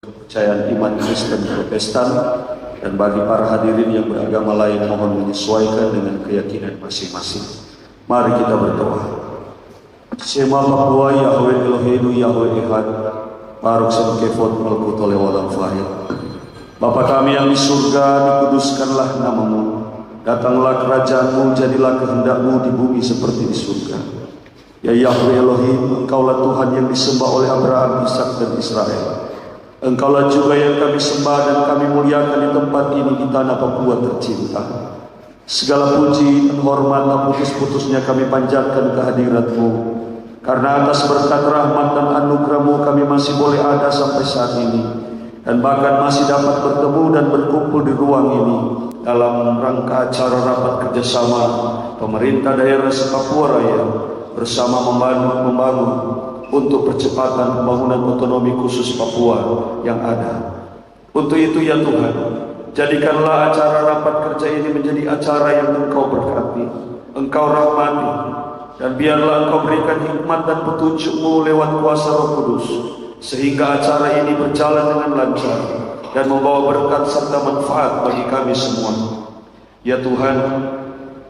kepercayaan iman Kristen Protestan, dan bagi para hadirin yang beragama lain mohon menyesuaikan dengan keyakinan masing-masing. Mari kita berdoa. Shema Papua Yahweh Eloheinu Yahweh Ehad, Baruch Shem Kevod Malkut Olam Fahid. Bapa kami yang di surga, dikuduskanlah namamu. Datanglah kerajaanmu, jadilah kehendakmu di bumi seperti di surga. Ya Yahweh Elohim, Engkaulah Tuhan yang disembah oleh Abraham, Ishak dan Israel. Engkaulah juga yang kami sembah dan kami muliakan di tempat ini, di tanah Papua tercinta. Segala puji dan hormat tak putus-putusnya kami panjatkan kehadirat-Mu. Karena atas berkat rahmat dan anugerah-Mu kami masih boleh ada sampai saat ini, dan bahkan masih dapat bertemu dan berkumpul di ruang ini dalam rangka acara rapat kerjasama pemerintah daerah Papua Raya bersama membangun untuk percepatan pembangunan otonomi khusus Papua yang ada. Untuk itu ya Tuhan, jadikanlah acara rapat kerja ini menjadi acara yang Engkau berkati, Engkau rahmati, dan biarlah Engkau berikan hikmat dan petunjuk-Mu lewat kuasa Roh Kudus, sehingga acara ini berjalan dengan lancar dan membawa berkat serta manfaat bagi kami semua. Ya Tuhan,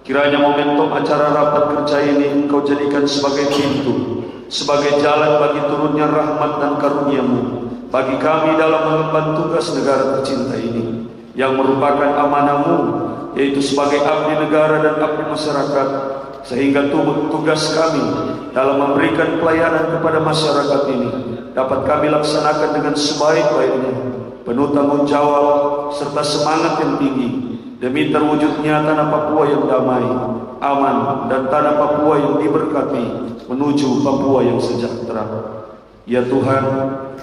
kiranya momentum acara rapat kerja ini Engkau jadikan sebagai pintu, sebagai jalan bagi turunnya rahmat dan karunia-Mu bagi kami dalam mengemban tugas negara tercinta ini, yang merupakan amanah-Mu, yaitu sebagai abdi negara dan abdi masyarakat, sehingga tugas kami dalam memberikan pelayanan kepada masyarakat ini dapat kami laksanakan dengan sebaik-baiknya, penuh tanggung jawab serta semangat yang tinggi, demi terwujudnya tanah Papua yang damai, aman, dan tanah Papua yang diberkati menuju Papua yang sejahtera. Ya Tuhan,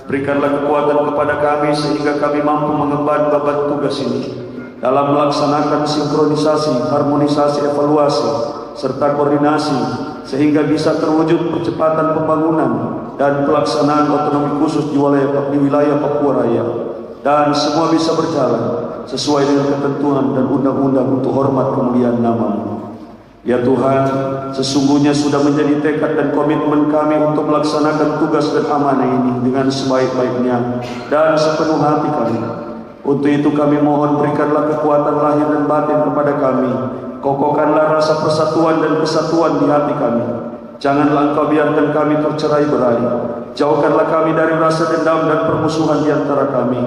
berikanlah kekuatan kepada kami sehingga kami mampu mengemban beban tugas ini dalam melaksanakan sinkronisasi, harmonisasi, evaluasi, serta koordinasi, sehingga bisa terwujud percepatan pembangunan dan pelaksanaan otonomi khusus di wilayah Papua Raya, dan semua bisa berjalan sesuai dengan ketentuan dan undang-undang untuk hormat kemuliaan nama-Mu. Ya Tuhan, sesungguhnya sudah menjadi tekad dan komitmen kami untuk melaksanakan tugas dan amanah ini dengan sebaik-baiknya dan sepenuh hati kami. Untuk itu kami mohon berikanlah kekuatan lahir dan batin kepada kami, kokohkanlah rasa persatuan dan kesatuan di hati kami. Janganlah Engkau biarkan kami tercerai-berai. Jauhkanlah kami dari rasa dendam dan permusuhan di antara kami,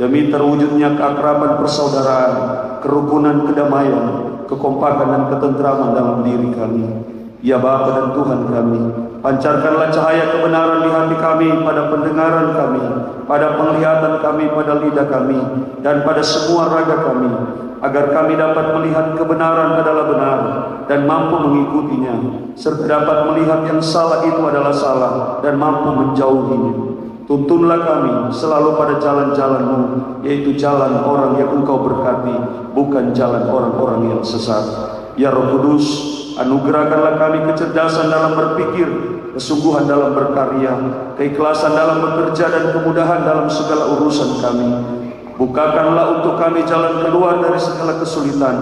demi terwujudnya keakraban persaudaraan, kerukunan, kedamaian, kekompakan dan ketentraman dalam diri kami. Ya Bapa dan Tuhan kami, pancarkanlah cahaya kebenaran di hati kami, pada pendengaran kami, pada penglihatan kami, pada lidah kami, dan pada semua raga kami, agar kami dapat melihat kebenaran adalah benar dan mampu mengikutinya, serta dapat melihat yang salah itu adalah salah dan mampu menjauhinya. Tuntunlah kami selalu pada jalan-jalan-Mu, yaitu jalan orang yang Engkau berkati, bukan jalan orang-orang yang sesat. Ya Roh Kudus, anugerahkanlah kami kecerdasan dalam berpikir, kesungguhan dalam berkarya, keikhlasan dalam bekerja, dan kemudahan dalam segala urusan kami. Bukakanlah untuk kami jalan keluar dari segala kesulitan.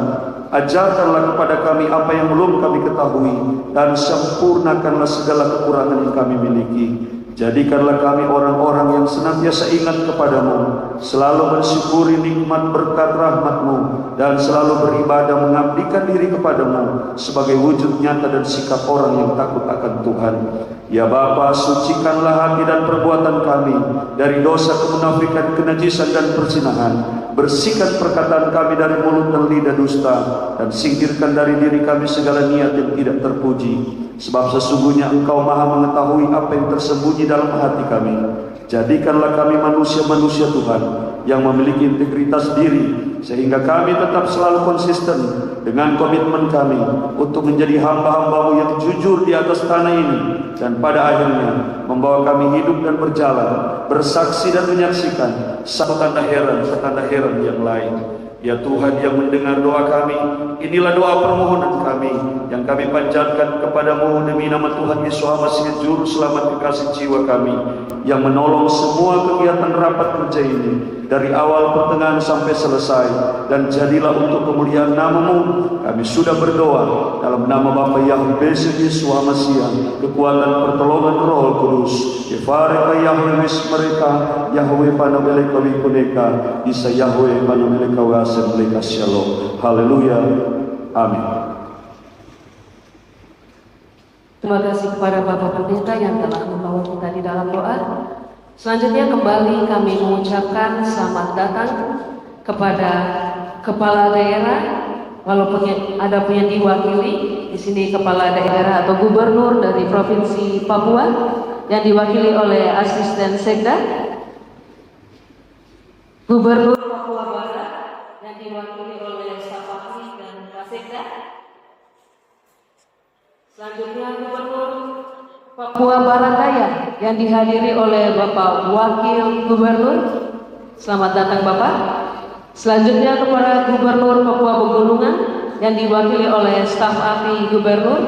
Ajarkanlah kepada kami apa yang belum kami ketahui, dan sempurnakanlah segala kekurangan yang kami miliki. Jadikanlah kami orang-orang yang senantiasa ingat kepadamu, selalu bersyukuri nikmat berkat rahmat-Mu, dan selalu beribadah mengabdikan diri kepadamu sebagai wujud nyata dan sikap orang yang takut akan Tuhan. Ya Bapa, sucikanlah hati dan perbuatan kami dari dosa, kemunafikan, kenajisan, dan perzinahan. Bersihkan perkataan kami dari mulut dan lidah dusta, dan singkirkan dari diri kami segala niat yang tidak terpuji. Sebab sesungguhnya Engkau Maha mengetahui apa yang tersembunyi dalam hati kami. Jadikanlah kami manusia-manusia Tuhan yang memiliki integritas diri, sehingga kami tetap selalu konsisten dengan komitmen kami untuk menjadi hamba-hamba-Mu yang jujur di atas tanah ini, dan pada akhirnya membawa kami hidup dan berjalan, bersaksi dan menyaksikan satu tanda heran yang lain. Ya Tuhan yang mendengar doa kami, inilah doa permohonan kami yang kami panjatkan kepadamu demi nama Tuhan Yesus Masihi Juru Selamat kekasih jiwa kami, yang menolong semua kegiatan rapat kerja ini dari awal pertengahan sampai selesai, dan jadilah untuk kemuliaan nama-Mu. Kami sudah berdoa dalam nama Bapa Yahweh Yeshua Mashiach, kekuatan pertolongan Roh Kudus. Kefareka Yahweh wis mereka, Yahweh panameleka wikuneka, Isa Yahweh panameleka wasen mereka. Shalom. Haleluya. Amin. Terima kasih kepada Bapak Pendeta yang telah membawa kita di dalam doa. Selanjutnya kembali kami mengucapkan selamat datang kepada Kepala Daerah, walaupun ada yang diwakili di sini Kepala Daerah atau Gubernur dari Provinsi Papua yang diwakili oleh Asisten Sekda, Gubernur Papua Barat yang diwakili oleh staf ahli dan Sekda. Selanjutnya Gubernur Papua Barat Daya yang dihadiri oleh Bapak Wakil Gubernur. Selamat datang Bapak. Selanjutnya kepada Gubernur Papua Pegunungan yang diwakili oleh staf ahli Gubernur.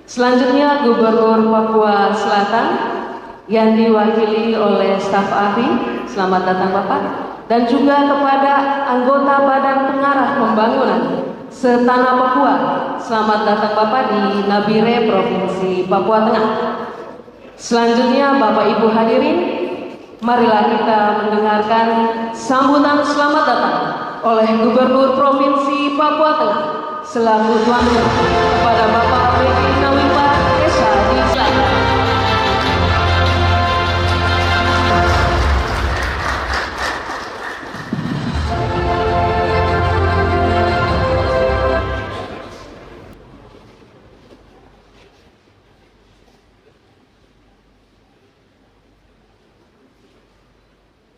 Selanjutnya Gubernur Papua Selatan yang diwakili oleh staf ahli. Selamat datang Bapak. Dan juga kepada anggota Badan Pengarah Pembangunan Setanah Papua. Selamat datang Bapak di Nabire, Provinsi Papua Tengah. Selanjutnya Bapak Ibu hadirin, marilah kita mendengarkan sambutan selamat datang oleh Gubernur Provinsi Papua Tengah selaku tuan rumah kepada Bapak Bedi Nawipa Esa di Selatan.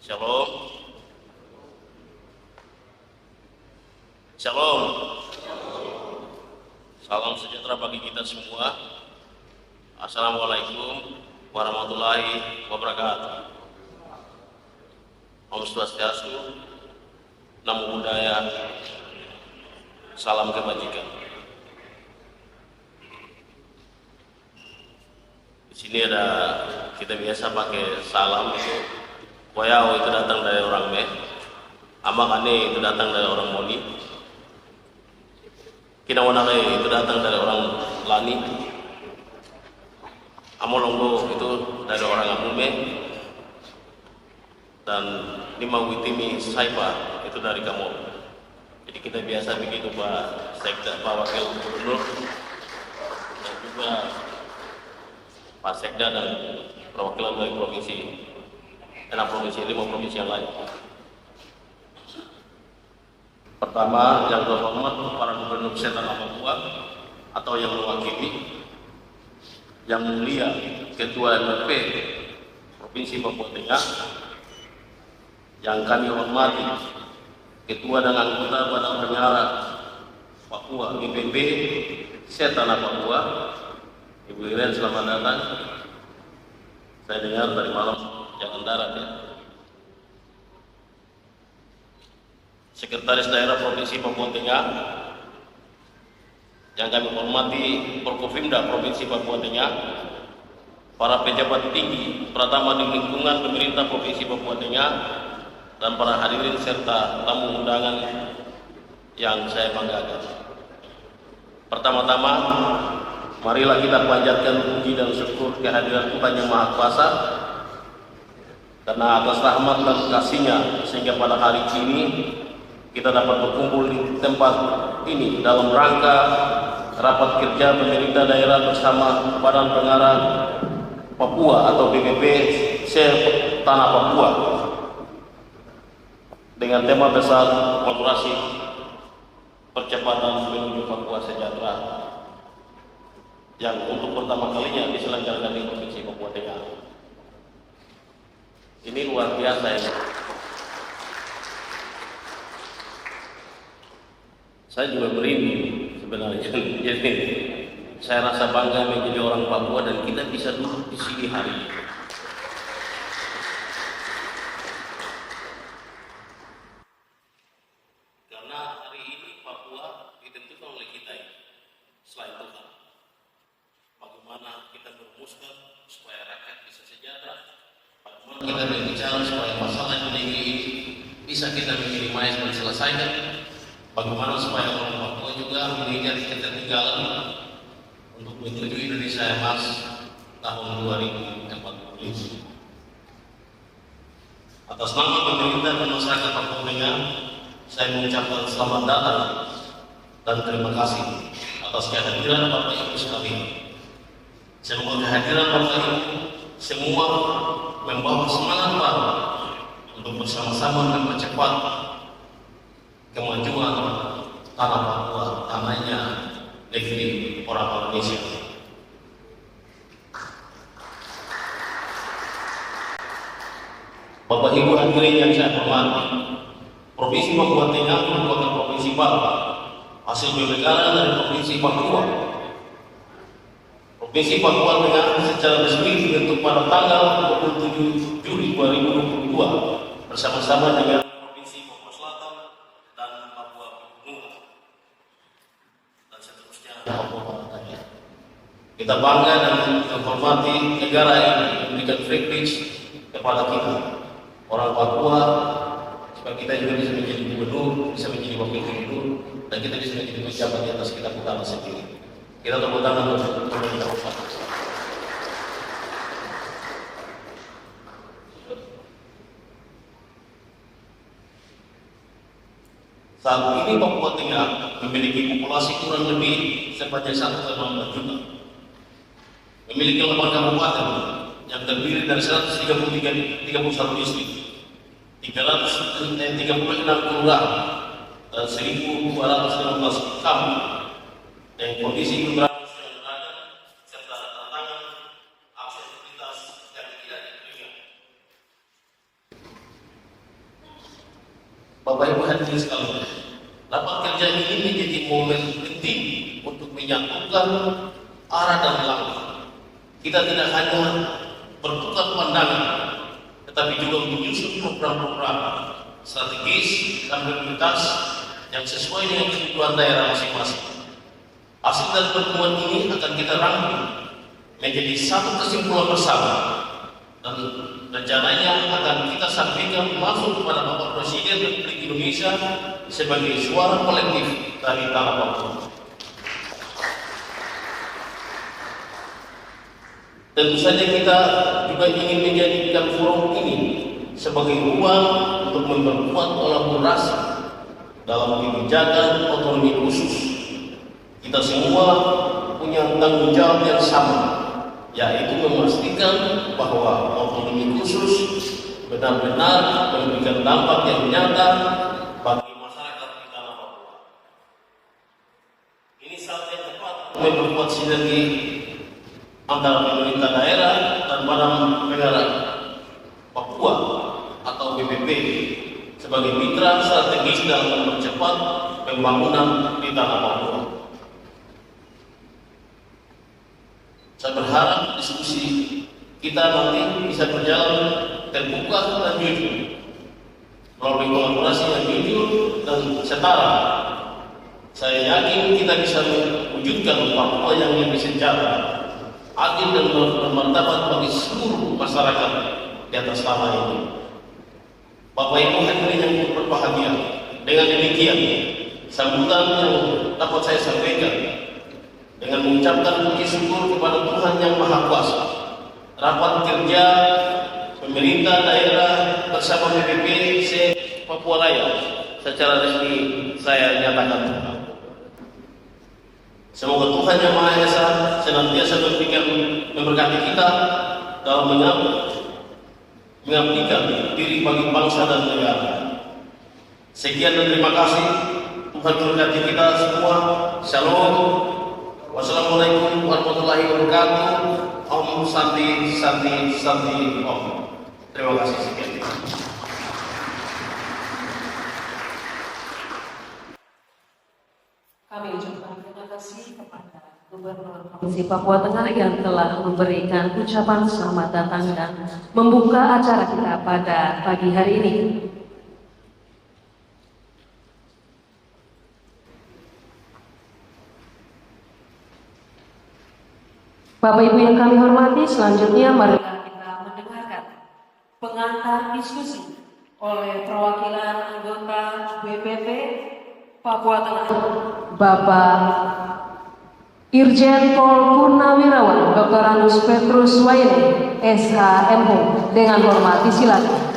Shalom. Shalom. Salam sejahtera bagi kita semua. Assalamualaikum warahmatullahi wabarakatuh. Om Swastiastu, Namo Buddhaya, salam kebajikan. Di sini ada, kita biasa pakai salam itu. Koyao itu datang dari orang Me, Amakane itu datang dari orang Moni, Kinawanake itu datang dari orang Lani, Amolongo itu dari orang Amume, dan Nimawitimi Saipa itu dari Kamol. Jadi kita biasa begitu Pak Sekda, Pak Wakil Gubernur, dan juga Pak Sekda dan perwakilan dari provinsi. 6 provinsi, 5 provinsi yang lain. Pertama, yang terhormat para gubernur Setanah Papua atau yang mewakili, yang mulia Ketua MRP Provinsi Papua Tengah, yang kami hormati Ketua dan anggota Badan Pengarah Papua GPP Setanah Papua, Ibu Iren, selamat datang. Saya dengar dari malam jangan darat ya. Sekretaris Daerah Provinsi Papua Tengah, yang kami hormati Forkopimda Provinsi Papua Tengah, para pejabat tinggi pertama di lingkungan pemerintah Provinsi Papua Tengah, dan para hadirin serta tamu undangan yang saya banggakan. Pertama-tama, marilah kita panjatkan puji dan syukur kehadiran Tuhan Yang Maha Kuasa, karena atas rahmat dan kasih-Nya sehingga pada hari ini kita dapat berkumpul di tempat ini dalam rangka rapat kerja pemerintah daerah bersama Badan Pengarah Papua atau BPP Setanah Papua dengan tema besar kolaborasi percepatan menuju Papua sejahtera yang untuk pertama kalinya diselenggarakan di Provinsi Papua Tengah. Ini luar biasa ya. Saya juga merinding sebenarnya. Jadi saya rasa bangga menjadi orang Papua dan kita bisa duduk di sini hari ini. Karena hari ini Papua ditentukan oleh kita ini, selain Tuhan. Bagaimana kita bermusnah supaya rakyat bisa sejahtera. Bagaimana kita berbicara supaya masalah Indonesia ini bisa kita minimize menyelesaikan bagaimana supaya orang Papua juga mengejar ketertinggalan untuk menuju Indonesia Emas tahun 2045. Atas nama pemerintah dan masyarakat Papua Tengah, saya mengucapkan selamat datang dan terima kasih atas kehadiran Bapak Ibu sekalian. Semoga kehadiran Bapak Ibu semua membawa semangat baru untuk bersama-sama mempercepat kemajuan tanah Papua, tanahnya negeri orang Indonesia. Bapak Ibu hadirin yang saya hormati, Provinsi Papua Tengah merupakan provinsi baru, hasil pemekaran dari Provinsi Papua. Provinsi Papua Tengah secara resmi dibentuk pada tanggal 27 Juli 2022 bersama-sama dengan Provinsi Papua Selatan dan Papua Pegunungan dan seterusnya Papua Barat. Kita bangga dan menghormati negara ini memberikan privilege kepada kita orang Papua, supaya kita juga bisa menjadi gubernur, bisa menjadi wakil gubernur, dan kita bisa menjadi pejabat di atas kita bukan sendiri. Kita tepuk tangan untuk pemerintah Papua. Saat ini Papua Tengah memiliki populasi kurang lebih sebanyak 1,4 juta. Memiliki 8 kabupaten yang terdiri dari 131 distrik, 336 kelurahan, dan 1.216 kampung yang kondisi geografis yang beragam serta tantangan aksesibilitas yang tidak diberikan. Bapak Ibu hadirin sekalian, rapat kerja ini menjadi momen penting untuk menyatukan arah dan langkah. Kita tidak hanya bertukar pandangan, tetapi juga menyusun program-program strategis dan prioritas yang sesuai dengan kebutuhan daerah masing-masing. Hasil dari pertemuan ini akan kita rangkum menjadi satu kesimpulan bersama, dan rencananya akan kita sampaikan masuk kepada Bapak Presiden Republik Indonesia sebagai suara kolektif dari tanah Papua. Tentu saja kita juga ingin menjadikan forum ini sebagai ruang untuk memperkuat kolaborasi dalam kebijakan otonomi khusus. Kita semua punya tanggung jawab yang sama, yaitu memastikan bahwa otonomi khusus benar-benar memberikan dampak yang nyata bagi masyarakat di tanah Papua. Ini saat yang tepat untuk memperkuat sinergi antara pemerintah daerah dan Badan Negara Papua atau BPP sebagai mitra strategis dalam mempercepat pembangunan di tanah Papua. Saya berharap diskusi kita nanti bisa berjalan terbuka dan jujur, melalui kolaborasi yang jujur dan setara. Saya yakin kita bisa mewujudkan Papua yang lebih sejahtera, adil dan bermartabat bagi seluruh masyarakat di atas tanah ini. Bapak Ibu hadirin yang berbahagia, dengan demikian sambutan yang dapat saya sampaikan dengan mengucapkan puji syukur kepada Tuhan Yang Maha Kuasa. Rapat kerja pemerintah daerah bersama BPP Papua Raya secara resmi saya nyatakan. Semoga Tuhan Yang Maha Esa senantiasa memberkati kita dalam mengabdikan diri bagi bangsa dan negara. Sekian dan terima kasih. Tuhan memberkati kita semua. Shalom. Wassalamualaikum warahmatullahi wabarakatuh. Om Santi Santi Santi Om. Terima kasih sekian. Kami ucapkan terima kasih kepada Gubernur Provinsi Papua Tengah yang telah memberikan ucapan selamat datang dan membuka acara kita pada pagi hari ini. Bapak Ibu yang kami hormati, selanjutnya marilah kita mendengarkan pengantar diskusi oleh perwakilan anggota BPP Papua Tengah, Bapak Irjen Pol Purnawirawan Dr. Anus Petrus Waini, SHMO, dengan hormat disilakan.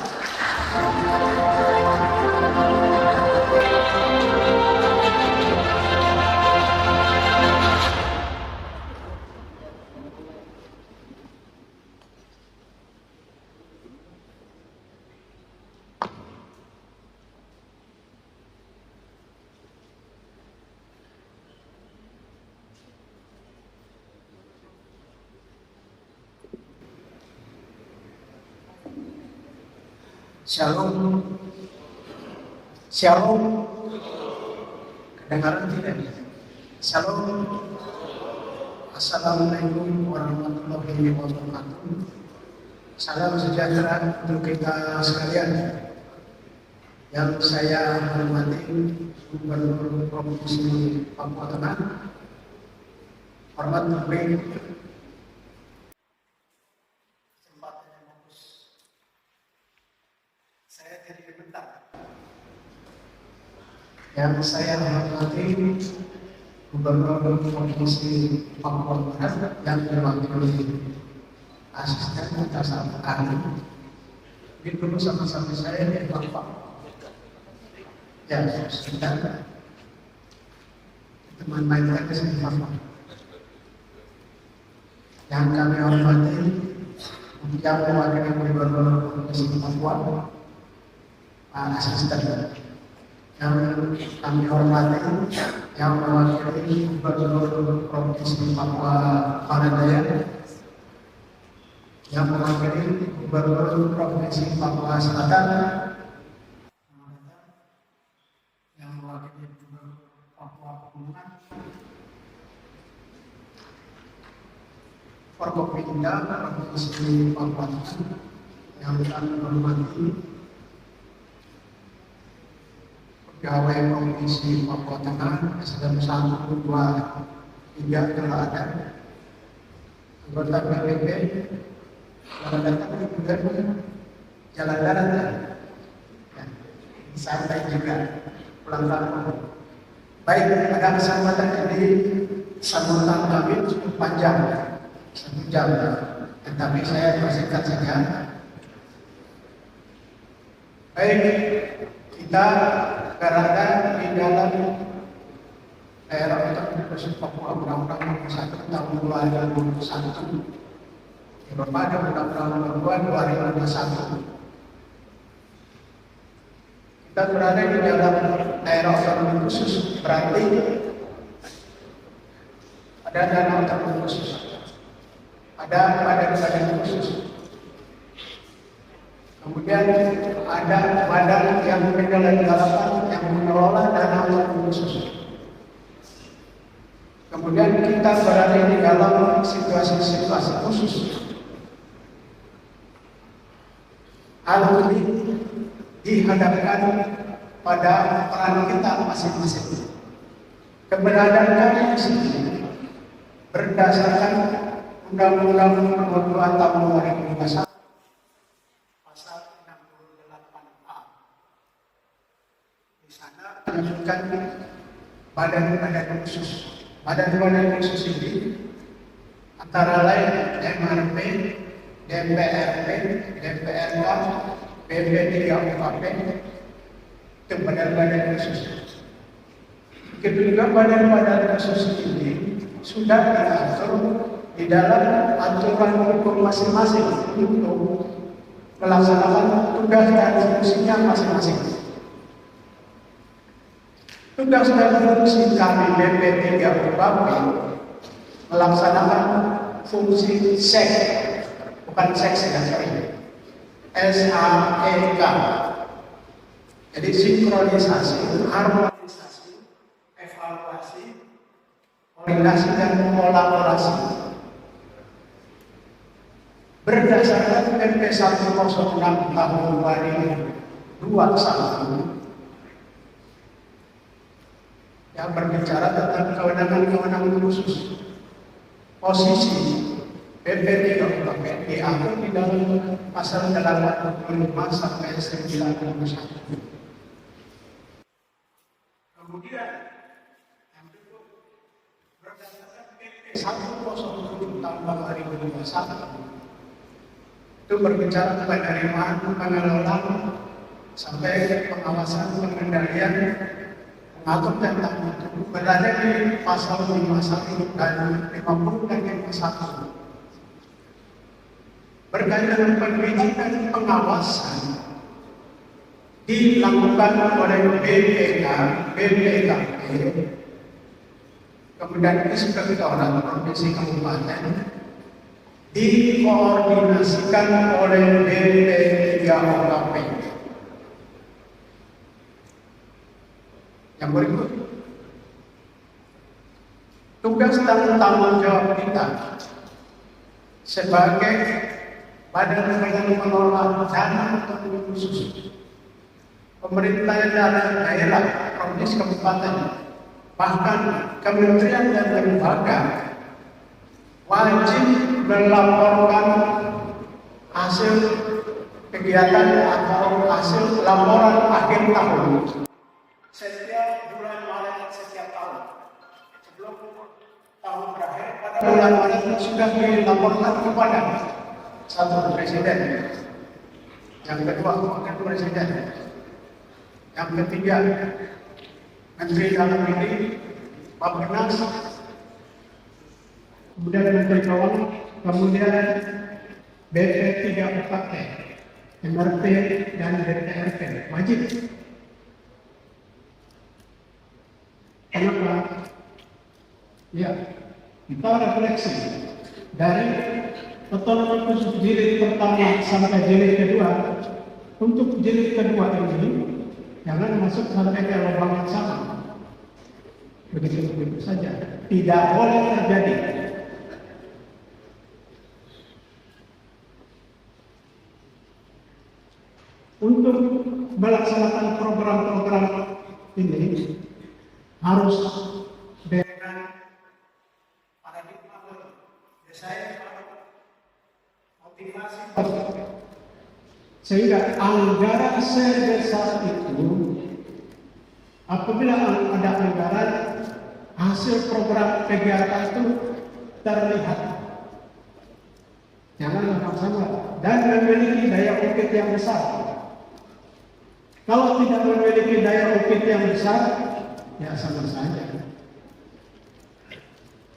Shalom, shalom, kedengaran tidak? Shalom, assalamualaikum warahmatullahi wabarakatuh. Salam sejahtera untuk kita sekalian. Yang saya hormati Gubernur Provinsi Papua Tengah, hormat memberi yang saya hormati Gubernur Provinsi Papua Barat yang diwakili asisten atas ahli. Ini dulu sama-sama saya di Bapak. Ya, sebentar. Teman baik saya di Bapak. Yang kami hormati yang mewakili Gubernur Provinsi Papua, Pak Asisten. Yang kami hormati yang mewakili Gubernur Provinsi Papua Barat, yang mewakili Gubernur Provinsi Papua Selatan, yang mewakili Gubernur Papua Pegunungan, Forkopimda Provinsi Papua Tengah, yang kami hormati pegawai Provinsi Papua Tengah, SDM 1, 2, 3 telah ada, anggota BPP, yang datang juga jalan darat, ya, santai juga pulang kampung. Baik, ada kesempatan ini sambutan kami cukup panjang, 1 jam, tetapi saya persingkat saja. Baik, kita berada di dalam daerah otonomi Papua Undang-Undang Nomor 1 Tahun 2021 berbeda Undang-Undang Nomor 2 2021. Kita berada di dalam daerah otonomi khusus, berarti ada dana otonomi khusus, ada badan-badan khusus. Kemudian ada badan yang menyelenggarakan, yang mengelola dana otonomi khusus. Kemudian kita berada di dalam situasi-situasi khusus. Hal ini dihadapkan pada peran kita masing-masing. Keberadaan kami di sini berdasarkan Undang-Undang Nomor 2 Tahun 2021. Menyebutkan badan-badan khusus. Badan-badan khusus ini antara lain MRP, DPRP, DPRK, BP3UKP, itu badan-badan khusus. Kedua badan-badan khusus ini sudah diatur di dalam aturan hukum masing-masing untuk melaksanakan tugas dan fungsinya masing-masing. Tugas dan fungsi kami BP3UKP melaksanakan fungsi SEK, bukan SEK sekali, SAEK. Jadi sinkronisasi, harmonisasi, evaluasi, koordinasi dan kolaborasi. Berdasarkan PP 106 tahun 2021 yang berbicara tentang kewenangan-kewenangan khusus, posisi, PP 3 diatur di dalam pasal 85 sampai 91. Kemudian yang kedua, berdasarkan PP 107 tahun 2021 itu berbicara penerimaan, pengelolaan sampai pengawasan, pengendalian, mengatur tentang itu berada di pasal 51 dan 50 dan 51. Berkaitan dengan perizinan pengawasan dilakukan oleh BPK, BPKP, kemudian Inspektorat Provinsi Kabupaten, dikoordinasikan oleh BP3OKP. Yang berikut, tugas dan tanggung jawab kita sebagai badan pengelola dana otonomi khusus pemerintah daerah provinsi kabupaten, bahkan kementerian dan lembaga wajib melaporkan hasil kegiatan atau hasil laporan akhir tahun setiap bulan Maret setiap tahun. Sebelum tahun berakhir pada bulan Maret sudah dilaporkan kepada satu presiden, yang kedua wakil presiden, yang ketiga Menteri Dalam Negeri, Bappenas, kemudian Menteri Keuangan, kemudian BP3OKP, MRP dan DPRP wajib. Kenapa? Ya, kita refleksi dari otonomi khusus jilid pertama sampai jilid kedua. Untuk jilid kedua ini jangan masuk sampai ke lubang yang sama. Begitu saja, tidak boleh terjadi. Untuk melaksanakan program-program ini harus dengan paradigma desain motivasi sehingga anggaran sebesar itu apabila ada anggaran hasil program kegiatan itu terlihat, jangan sama-sama dan memiliki daya ungkit yang besar. Kalau tidak memiliki daya ungkit yang besar, ya sama saja.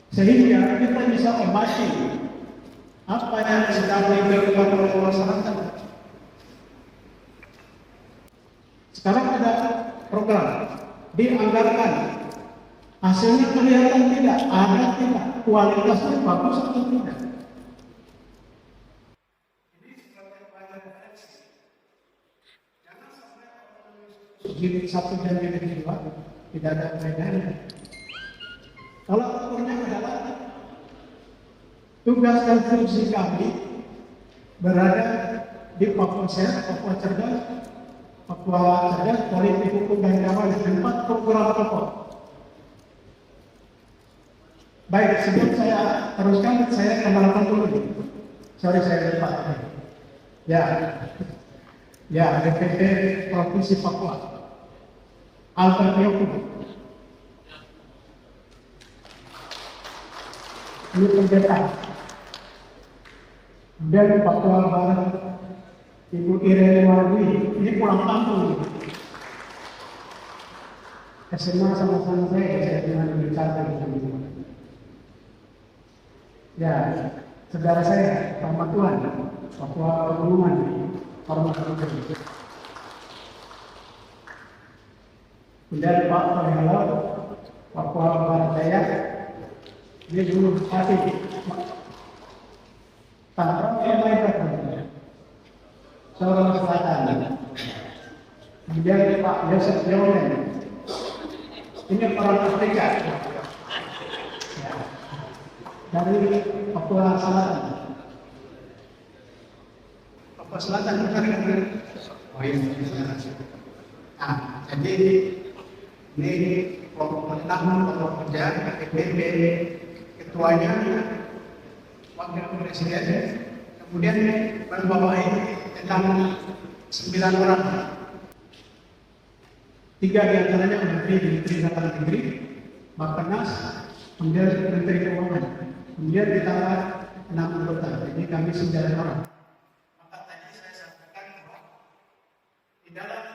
Sehingga kita bisa obati apa yang sedang dilakukan oleh masyarakat. Sekarang ada program dianggarkan, hasilnya kelihatan tidak, ada tidak, kualitasnya bagus atau tidak. Jilid 1 dan jilid 2 tidak ada perbedaan. Kalau ukurnya adalah tugas dan fungsi kami berada di Papua Sehat, Papua Cerdas, Politik Hukum dan Keamanan, 4 program pokok. Baik, sebelum saya teruskan, saya kenalkan dulu. Sorry, saya lupa. Ya, DPP Provinsi Papua. Albert Yoko. Ini pendeta. Dan Papua Barat, Ibu Irene Marwi. Ini pulang kampung. SMA sama-sama saya dengan berbicara dengan ya, saudara saya, Pak Matuan, Papua Pegunungan, hormat kami. Kemudian Pak Penghalau, Papua Barat Daya, dia dulu hati Tangerang yang lain Seorang Selatan. Kemudian Pak Yosef Yonen, ini orang Afrika, ya, dari Papua Selatan. Papua Selatan benar kan? Oh iya, nah, jadi ini kelompok penenang, kelompok kerja, KPP, ketuanya Wakil Presiden, kemudian membawahi tentang 9 orang. 3 diantaranya Menteri Dalam Negeri, Bappenas, kemudian Menteri Keuangan. Kemudian ditambah 6 anggota, jadi kami 9 orang. Maka tadi saya sampaikan bahwa di dalam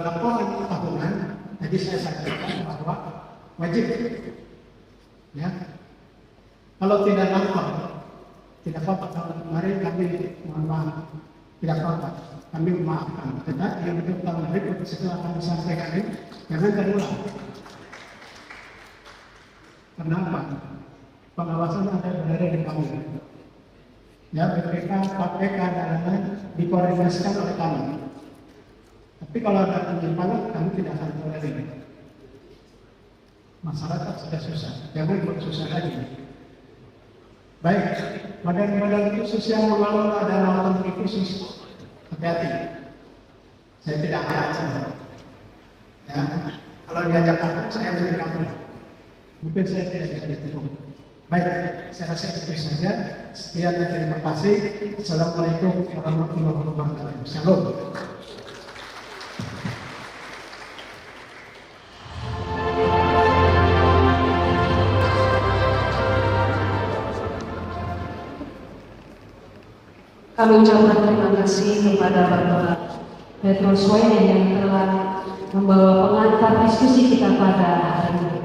laporan tahunan, tadi saya sampaikan bahwa wajib, ya, kalau tidak lapor, tidak apa-apa. Kalau kemarin kami mohon maaf, tidak apa-apa, kami memaafkan. Tetapi yang untuk tahun berikut setelah kami sampaikan ini, jangan terulang. Kenapa? Pengawasan ada berada di kami. Ya, BPK, KPK, dan dikoordinasikan oleh kami. Tapi kalau ada penyimpangan, kami tidak akan tolerir. Masyarakat sudah susah, jangan buat susah lagi. Baik, badan-badan khusus yang mengelola dana otonomi khusus, hati-hati. Saya tidak akan. Ya, kalau diajak aku, saya beri kamu. Mungkin saya tidak jadi ketemu. Baik, saya rasa itu saja. Sekian dan terima kasih. Assalamualaikum warahmatullahi wabarakatuh. Shalom. Kami ucapkan terima kasih kepada Bapak Petrus Wayne yang telah membawa pengantar diskusi kita pada hari ini.